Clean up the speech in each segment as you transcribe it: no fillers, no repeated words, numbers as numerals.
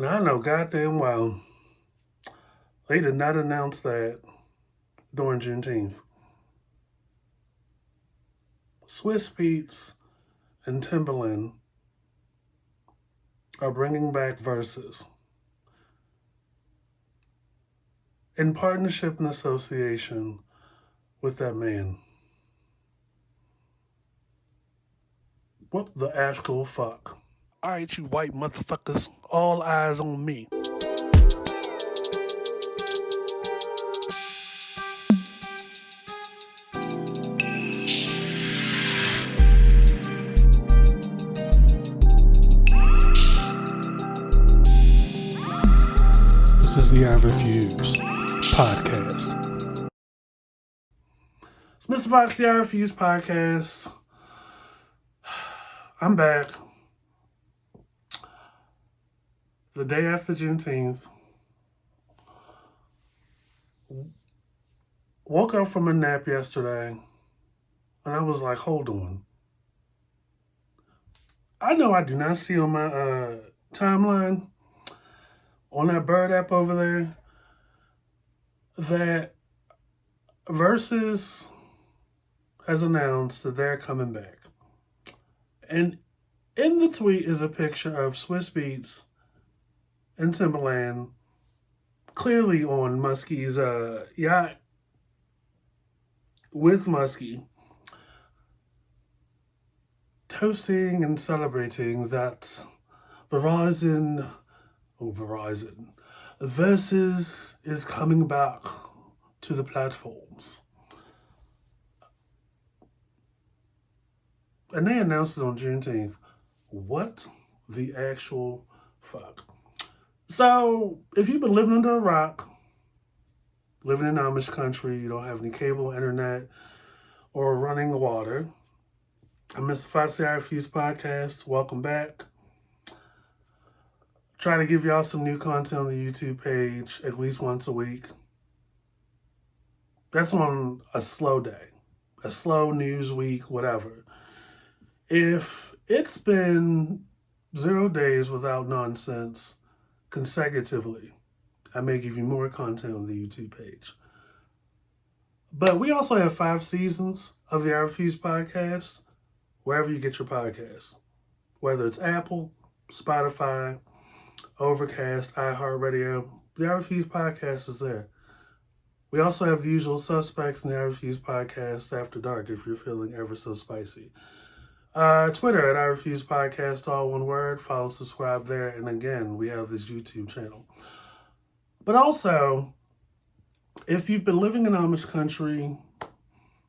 And I know goddamn well they did not announce that during Juneteenth. Swiss Beats and Timberland are bringing back Verzuz in partnership and association with that man. What the actual fuck? Alright, you white motherfuckers, all eyes on me. This is the I Refuse podcast. It's Mr. Fox, the I Refuse podcast. I'm back. The day after Juneteenth. Woke up from a nap yesterday and I was like, hold on. I know I do not see on my timeline on that Bird app over there that Verzuz has announced that they're coming back. And in the tweet is a picture of Swiss Beats and Timberland clearly on Muskie's yacht with Muskie, toasting and celebrating that Verizon, Verzuz is coming back to the platforms. And they announced it on Juneteenth. What the actual fuck? So, if you've been living under a rock, living in Amish country, you don't have any cable, internet, or running water, I'm Mr. Foxy I Refuse podcast. Welcome back. Try to give y'all some new content on the YouTube page at least once a week. That's on a slow day, a slow news week, whatever. If it's been 0 days without nonsense consecutively, I may give you more content on the YouTube page. But we also have 5 seasons of the I Refuse podcast, wherever you get your podcasts. Whether it's Apple, Spotify, Overcast, iHeartRadio, the I Refuse podcast is there. We also have the usual suspects in the I Refuse podcast after dark if you're feeling ever so spicy. Twitter at I Refuse Podcast, all one word. Follow, subscribe there. And again, we have this YouTube channel. But also, if you've been living in Amish country,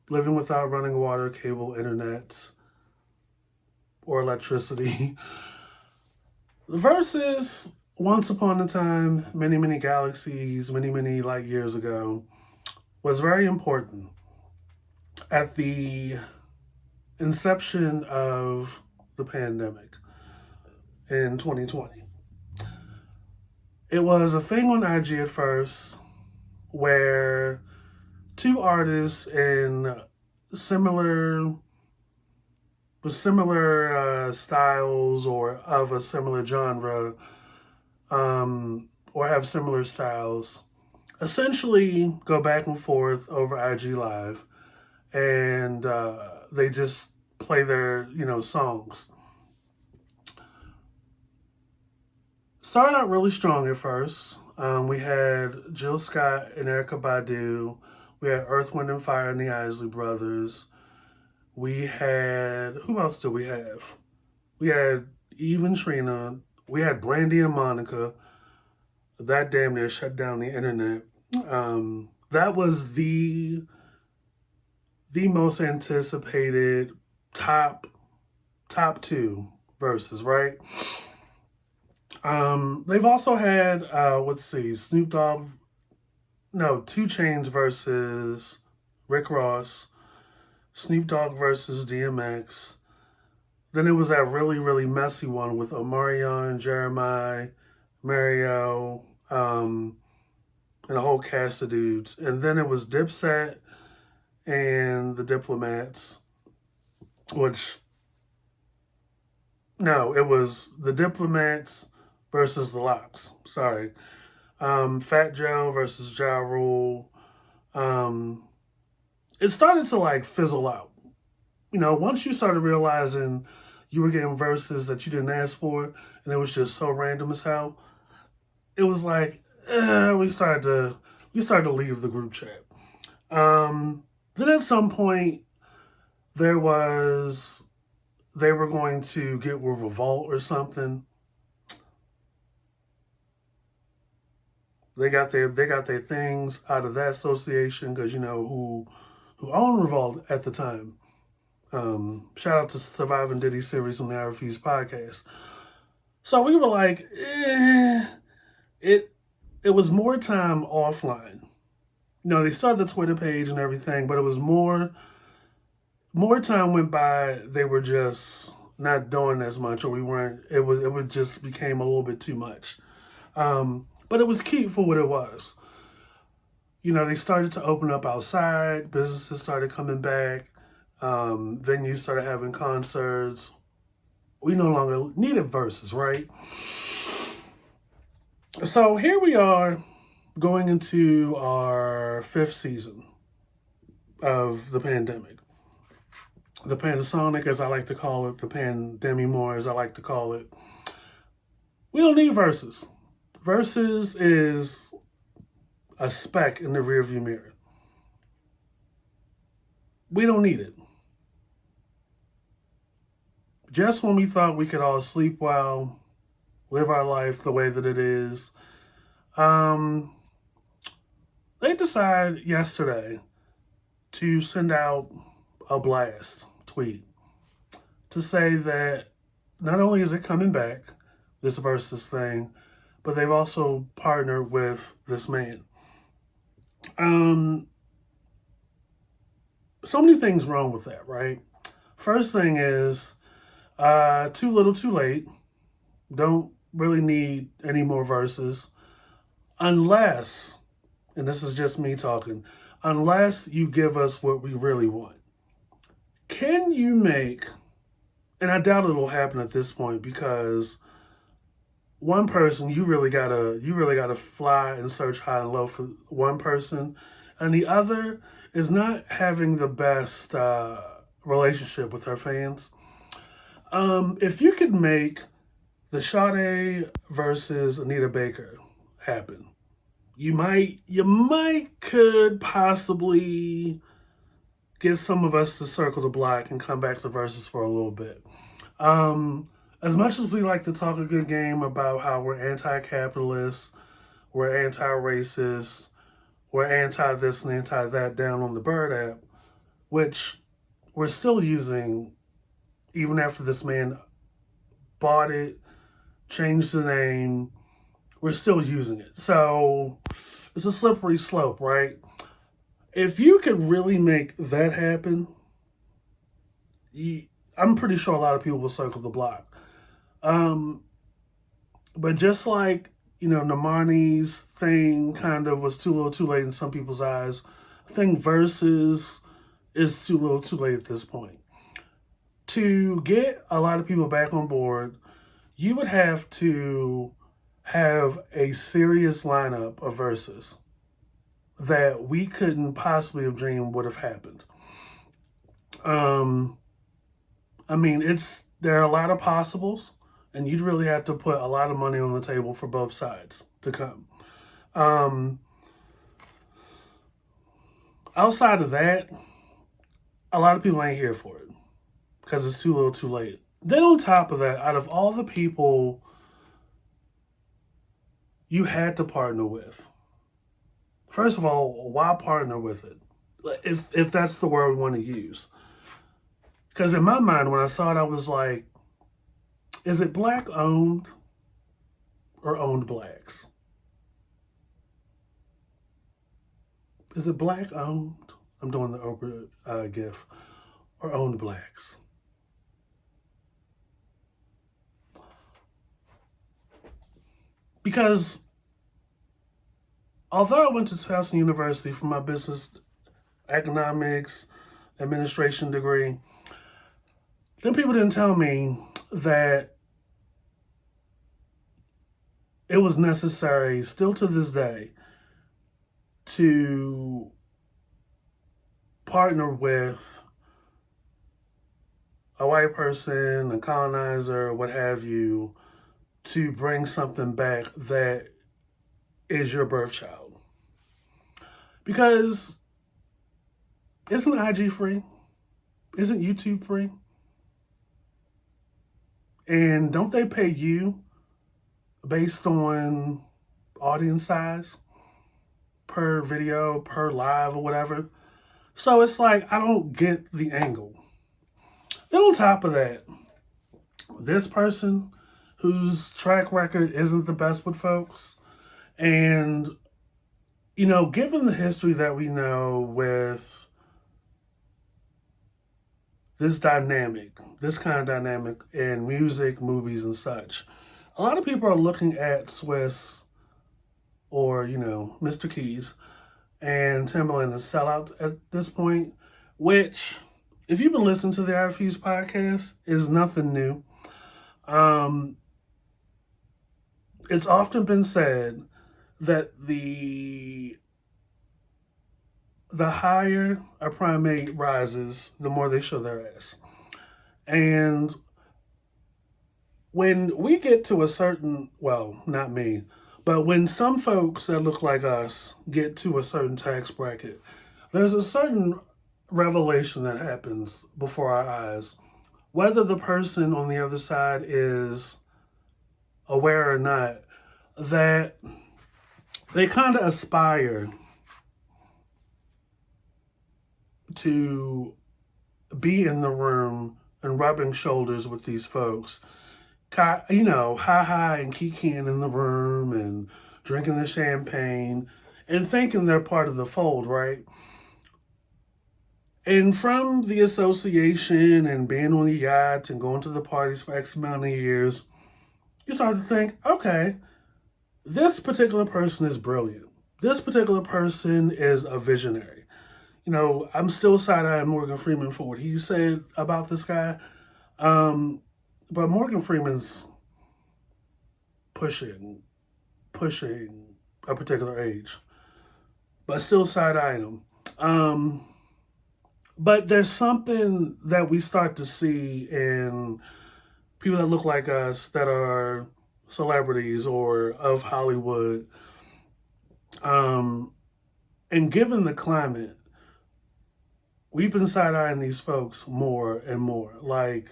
living without running water, cable, internet, or electricity, Verzuz, once upon a time, many, many galaxies, many light years ago, was very important at the inception of the pandemic in 2020. It was a thing on IG at first where 2 artists in similar styles or of a similar genre or have similar styles essentially go back and forth over IG Live and they just play their, songs. Started out really strong at first. We had Jill Scott and Erykah Badu. We had Earth, Wind, and Fire and the Isley Brothers. We had, who else did we have? We had Eve and Trina. We had Brandy and Monica. That damn near shut down the internet. That was the most anticipated top 2 verses, right? They've also had, Snoop Dogg, 2 Chainz versus Rick Ross, Snoop Dogg versus DMX. Then it was that really messy one with Omarion, Jeremiah, Mario, and a whole cast of dudes. And then it was Dipset and the Diplomats, it was the Diplomats, versus the Locks. Sorry. Fat Joe versus Ja Rule. Um, it started to like fizzle out. Once you started realizing you were getting verses that you didn't ask for, and it was just so random as hell, it was like we started to leave the group chat. Then at some point there was they were going to get with Revolt or something. They got their things out of that association because who owned Revolt at the time. Shout out to Surviving Diddy series on the I Refuse podcast. So we were like, it it was more time offline. They started the Twitter page and everything, but it was more time went by. They were just not doing as much, or we weren't. It would just became a little bit too much. But it was cute for what it was. They started to open up outside. Businesses started coming back. Venues started having concerts. We no longer needed verses, right? So here we are going into our 5th season of the pandemic. The Panasonic, as I like to call it, the Pandemimore, as I like to call it. We don't need verses. Verses is a speck in the rearview mirror. We don't need it. Just when we thought we could all sleep well, live our life the way that it is, they decided yesterday to send out a blast tweet to say that not only is it coming back, this versus thing, but they've also partnered with this man. So many things wrong with that, right? First thing is, too little, too late. Don't really need any more verses. Unless, and this is just me talking, unless you give us what we really want. Can you make, and I doubt it'll happen at this point because one person, you really gotta fly and search high and low for one person, and the other is not having the best relationship with her fans. If you could make the Sade versus Anita Baker happen, you could possibly get some of us to circle the block and come back to verses for a little bit. As much as we like to talk a good game about how we're anti-capitalist, we're anti-racist, we're anti-this and anti-that down on the Bird app, which we're still using even after this man bought it, changed the name, we're still using it. So it's a slippery slope, right? If you could really make that happen, I'm pretty sure a lot of people will circle the block. But just like, Normani's thing kind of was too little too late in some people's eyes, I think Versus is too little too late at this point. To get a lot of people back on board, you would have to have a serious lineup of verses that we couldn't possibly have dreamed would have happened. There are a lot of possibles, and you'd really have to put a lot of money on the table for both sides to come. Outside of that, a lot of people ain't here for it because it's too little too late. Then on top of that, out of all the people you had to partner with, first of all, why partner with it? If that's the word we want to use. Because in my mind, when I saw it, I was like, is it black owned or owned blacks? Is it black owned? I'm doing the Oprah gif. Or owned blacks? Because although I went to Towson University for my business economics administration degree, then people didn't tell me that it was necessary, still to this day, to partner with a white person, a colonizer, what have you, to bring something back that is your birth child. Because isn't IG free? Isn't YouTube free? And don't they pay you based on audience size per video, per live, or whatever? So it's like, I don't get the angle. Then on top of that, this person whose track record isn't the best with folks, and, given the history that we know with this dynamic, this kind of dynamic in music, movies, and such, a lot of people are looking at Swiss or, Mr. Keys and Timbaland as sellouts at this point, which, if you've been listening to the I Refuse podcast, is nothing new. It's often been said that the higher a primate rises, the more they show their ass. And when we get to a certain, well, not me, but when some folks that look like us get to a certain tax bracket, there's a certain revelation that happens before our eyes. Whether the person on the other side is aware or not, that they kind of aspire to be in the room and rubbing shoulders with these folks. Ha and kikiing in the room and drinking the champagne and thinking they're part of the fold, right? And from the association and being on the yachts and going to the parties for X amount of years, you start to think, okay, this particular person is brilliant. This particular person is a visionary. I'm still side-eyeing Morgan Freeman for what he said about this guy. But Morgan Freeman's pushing a particular age, but still side-eyeing him. But there's something that we start to see in people that look like us that are celebrities or of Hollywood. And given the climate, we've been side-eyeing these folks more and more. Like,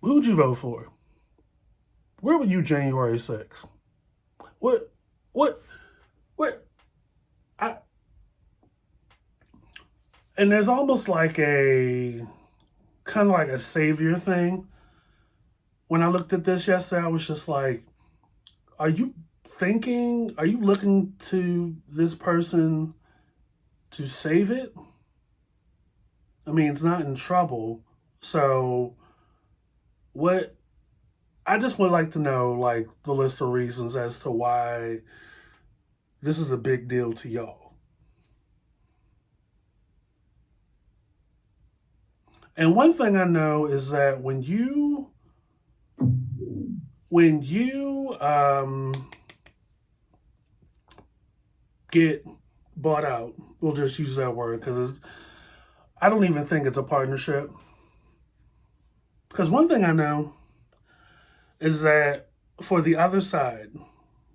who'd you vote for? Where were you January 6th? What, and there's almost like kind of like a savior thing. When I looked at this yesterday, I was just like, are you looking to this person to save it? I mean, it's not in trouble. So what, I just would like to know, like, the list of reasons as to why this is a big deal to y'all. And one thing I know is that when you get bought out, we'll just use that word because I don't even think it's a partnership. Because one thing I know is that for the other side,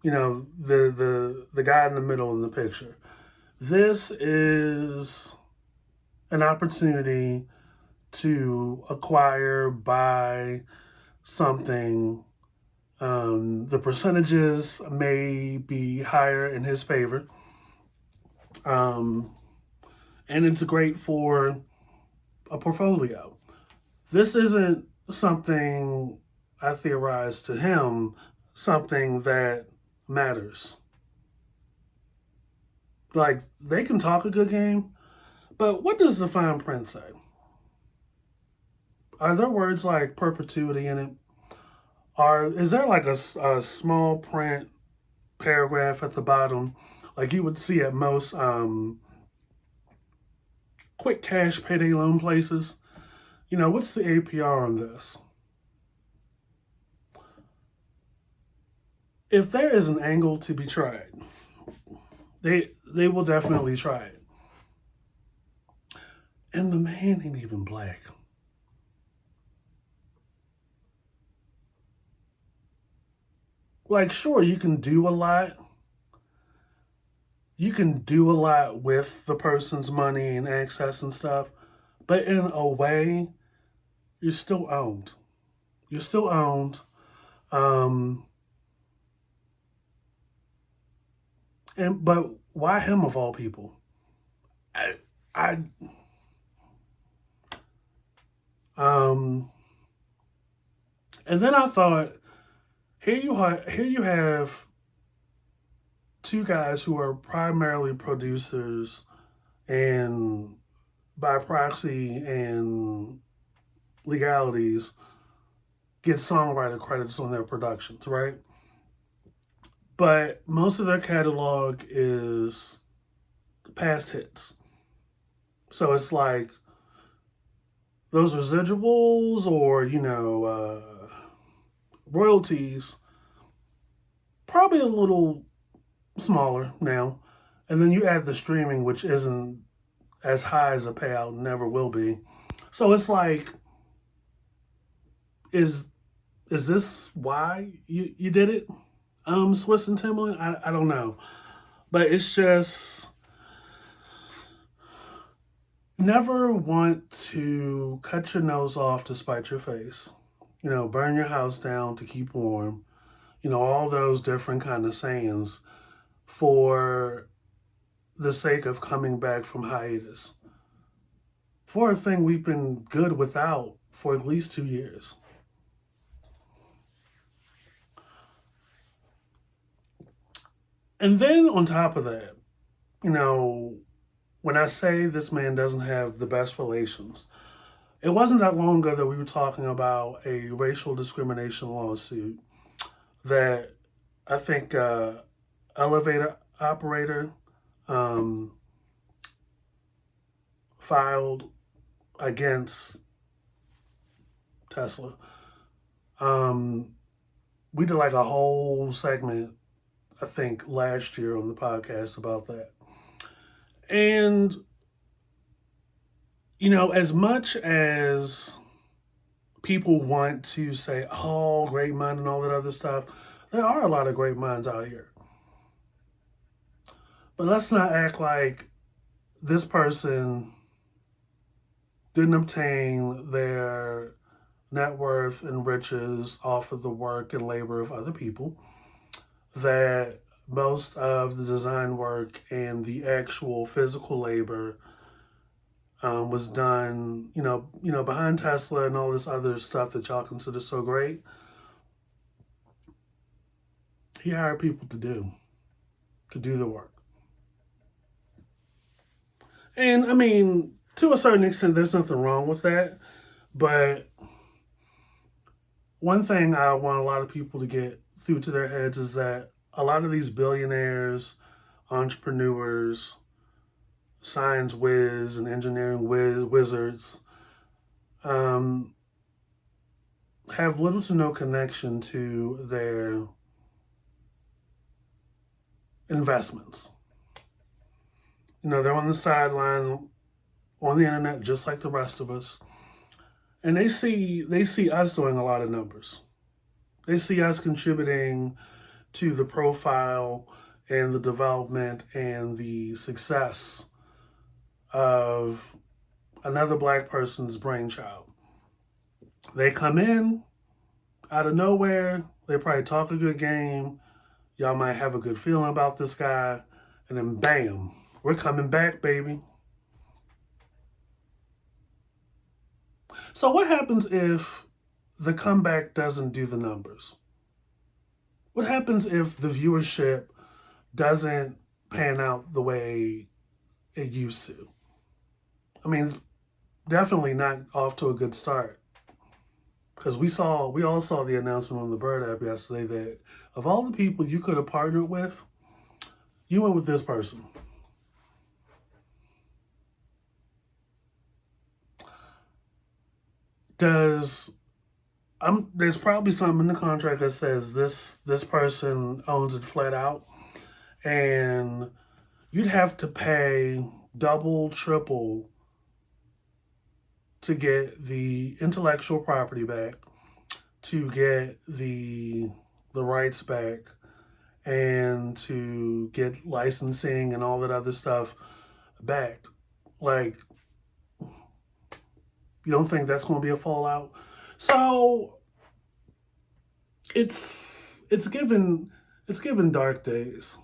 the guy in the middle in the picture, this is an opportunity to acquire, buy something. The percentages may be higher in his favor. And it's great for a portfolio. This isn't something I theorize to him, something that matters. Like, they can talk a good game, but what does the fine print say? Are there words like perpetuity in it? Is there like a small print paragraph at the bottom, like you would see at most quick cash payday loan places? What's the APR on this? If there is an angle to be tried, they will definitely try it. And the man ain't even black. Like, sure, you can do a lot. You can do a lot with the person's money and access and stuff, but in a way, you're still owned. You're still owned. Um, but why him of all people? I, I, um, and then I thought, here you have two guys who are primarily producers and by proxy and legalities get songwriter credits on their productions, right? But most of their catalog is past hits. So it's like those residuals or, royalties, probably a little smaller now. And then you add the streaming, which isn't as high as a payout, never will be. So it's like, is this why you did it? Swiss and Timbaland? I don't know. But it's just never want to cut your nose off to spite your face. Burn your house down to keep warm. All those different kind of sayings for the sake of coming back from hiatus. For a thing we've been good without for at least 2 years. And then on top of that, when I say this man doesn't have the best relations, it wasn't that long ago that we were talking about a racial discrimination lawsuit that I think elevator operator filed against Tesla. We did like a whole segment, I think, last year on the podcast about that. And, as much as people want to say, oh, great mind and all that other stuff, there are a lot of great minds out here. But let's not act like this person didn't obtain their net worth and riches off of the work and labor of other people, that most of the design work and the actual physical labor was done, behind Tesla and all this other stuff that y'all consider so great. He hired people to do the work. And I mean, to a certain extent, there's nothing wrong with that. But one thing I want a lot of people to get through to their heads is that a lot of these billionaires, entrepreneurs, science whiz and engineering wizards have little to no connection to their investments. They're on the sideline on the internet just like the rest of us. And they see us doing a lot of numbers. They see us contributing to the profile and the development and the success of another black person's brainchild. They come in out of nowhere. They probably talk a good game. Y'all might have a good feeling about this guy. And then bam, we're coming back, baby. So what happens if the comeback doesn't do the numbers? What happens if the viewership doesn't pan out the way it used to? I mean, definitely not off to a good start. Because we all saw the announcement on the Bird app yesterday that of all the people you could have partnered with, you went with this person. Does there's probably something in the contract that says this person owns it flat out, and you'd have to pay double, triple to get the intellectual property back, to get the rights back, and to get licensing and all that other stuff back. Like, you don't think that's going to be a fallout? So it's given dark days.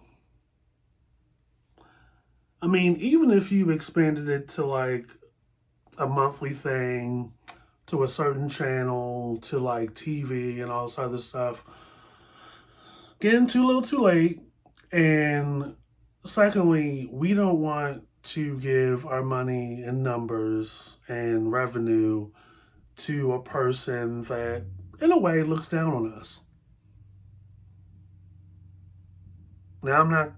I mean, even if you expanded it to like a monthly thing, to a certain channel, to like TV and all this other stuff, getting too little too late. And secondly, we don't want to give our money and numbers and revenue to a person that, in a way, looks down on us. Now, I'm not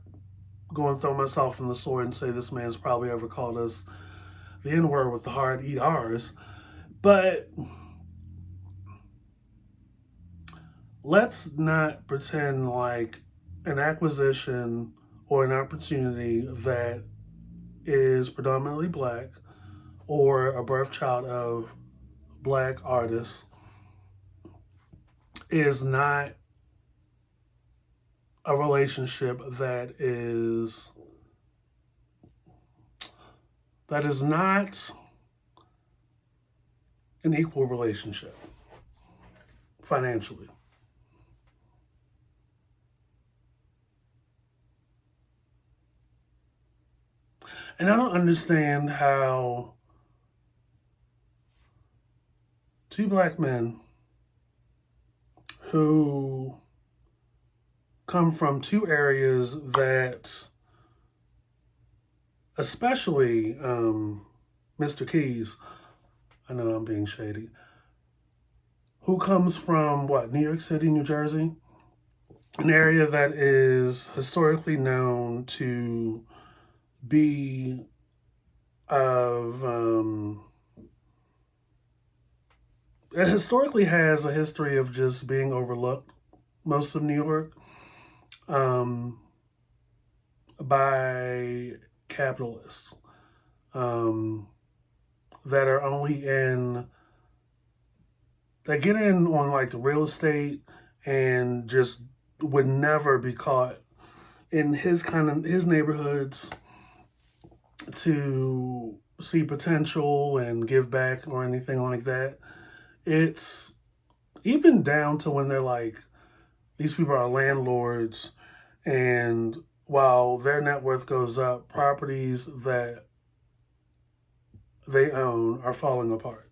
going to throw myself in the sword and say this man's probably ever called us the N word with the hard ERs, but let's not pretend like an acquisition or an opportunity that is predominantly black or a birth child of black artists is not a relationship that is not an equal relationship financially. And I don't understand how two black men who come from two areas that, especially Mr. Keys, I know I'm being shady, who comes from what, New York City, New Jersey, an area that is historically known to be of it historically has a history of just being overlooked, most of New York, um, by capitalists, um, that are only in that get in on like the real estate and just would never be caught in his neighborhoods to see potential and give back or anything like that. It's even down to when they're like, these people are landlords, and while their net worth goes up, properties that they own are falling apart.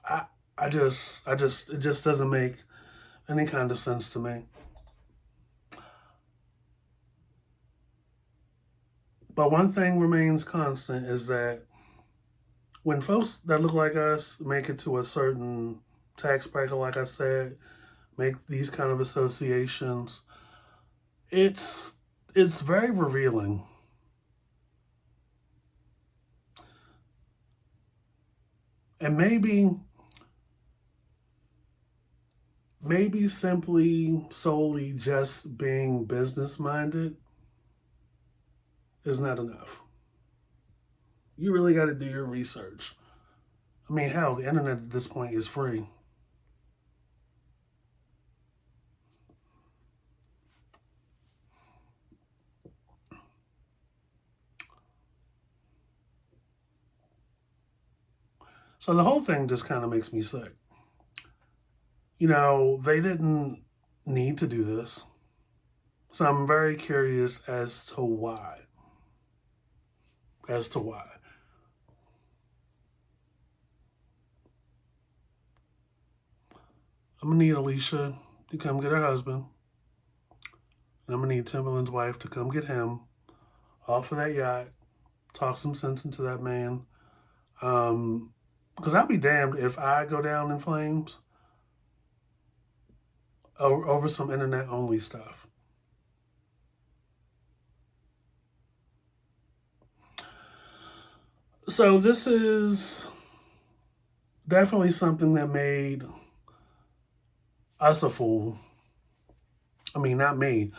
I, it just doesn't make any kind of sense to me. But one thing remains constant is that when folks that look like us make it to a certain tax bracket, like I said, make these kind of associations, it's it's very revealing. And maybe simply solely just being business minded is not enough. You really got to do your research. I mean, hell, the internet at this point is free. So the whole thing just kind of makes me sick. They didn't need to do this. So I'm very curious as to why. As to why. I'm gonna need Alicia to come get her husband. And I'm gonna need Timberland's wife to come get him off of that yacht, talk some sense into that man. Because I'll be damned if I go down in flames over some internet only stuff. So this is definitely something that made us a fool. I mean, not me.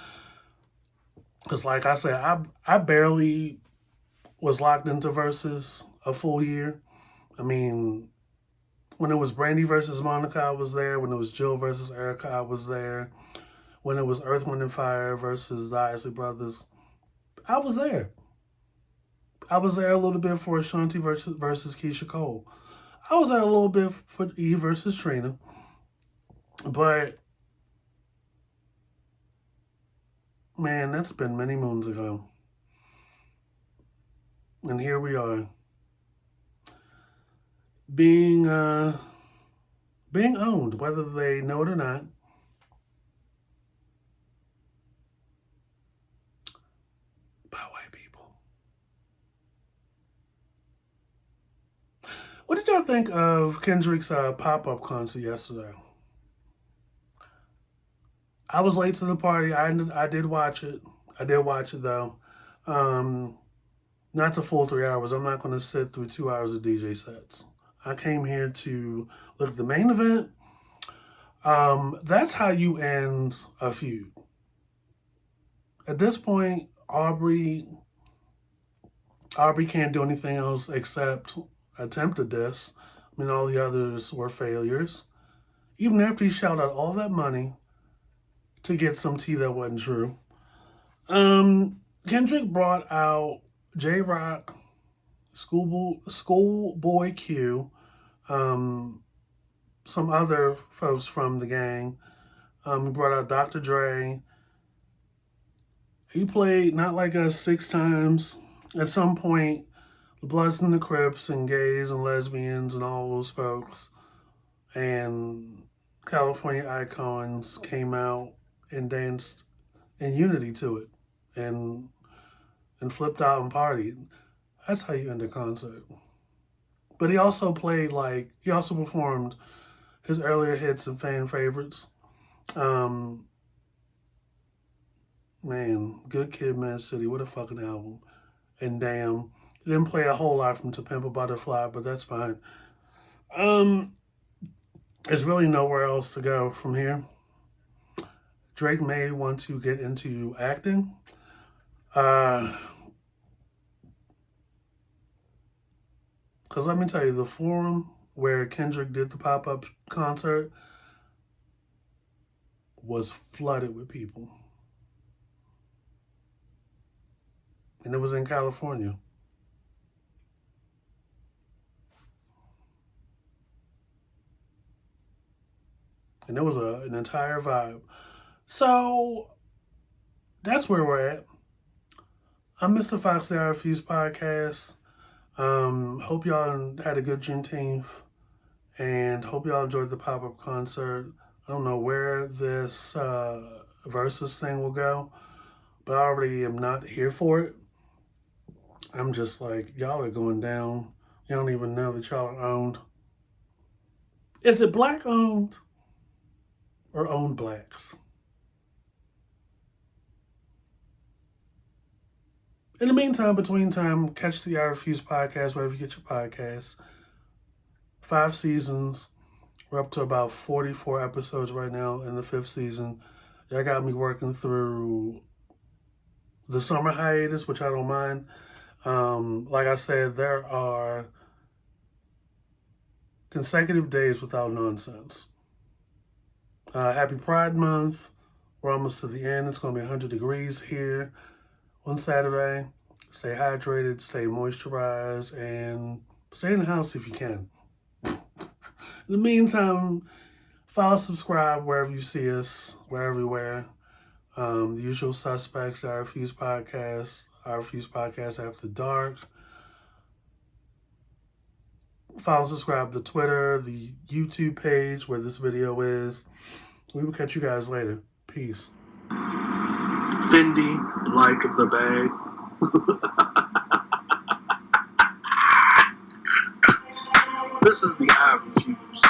Because, like I said, I barely was locked into Versus a full year. I mean, when it was Brandy versus Monica, I was there. When it was Jill versus Erica, I was there. When it was Earth, Wind, and Fire versus the Isley Brothers, I was there. I was there a little bit for Ashanti versus Keisha Cole. I was there a little bit for Eve versus Trina. But, man, that's been many moons ago. And here we are. Being owned, whether they know it or not, by white people. What did y'all think of Kendrick's pop-up concert yesterday? I was late to the party. I did watch it. I did watch it though. Not the full 3 hours. I'm not going to sit through 2 hours of DJ sets. I came here to look at the main event. That's how you end a feud. At this point, Aubrey can't do anything else except attempt a diss. I mean, all the others were failures. Even after he shelled out all that money to get some tea that wasn't true. Kendrick brought out J Rock, Schoolboy Q, some other folks from the gang. He brought out Dr. Dre. He played Not Like Us 6 times. At some point, the Bloods and the Crips and gays and lesbians and all those folks and California icons came out and danced in unity to it and flipped out and partied. That's how you end a concert. But he also performed his earlier hits and fan favorites. Man, Good Kid, Mad City, what a fucking album. And damn, he didn't play a whole lot from To Pimp a Butterfly, but that's fine. There's really nowhere else to go from here. Drake may want to get into acting. Because let me tell you, the forum where Kendrick did the pop-up concert was flooded with people. And it was in California. And it was an entire vibe. So, that's where we're at. I'm Mr. Fox, the Refuse podcast. Hope y'all had a good Juneteenth. And hope y'all enjoyed the pop-up concert. I don't know where this Verzuz thing will go. But I already am not here for it. I'm just like, y'all are going down. You don't even know that y'all are owned. Is it black owned or owned blacks? In the meantime, between time, catch the I Refuse podcast wherever you get your podcasts. 5 seasons. We're up to about 44 episodes right now in the 5th season. Y'all got me working through the summer hiatus, which I don't mind. Like I said, there are consecutive days without nonsense. Happy Pride Month. We're almost to the end. It's going to be 100 degrees here on Saturday. Stay hydrated, stay moisturized, and stay in the house if you can. In the meantime, follow, subscribe wherever you see us. We're everywhere. The usual suspects, Our Refuse Podcast, Our Refuse Podcast After Dark. Follow, subscribe to Twitter, the YouTube page where this video is. We will catch you guys later. Peace. Fendi, like the bag. This is the I Refuse.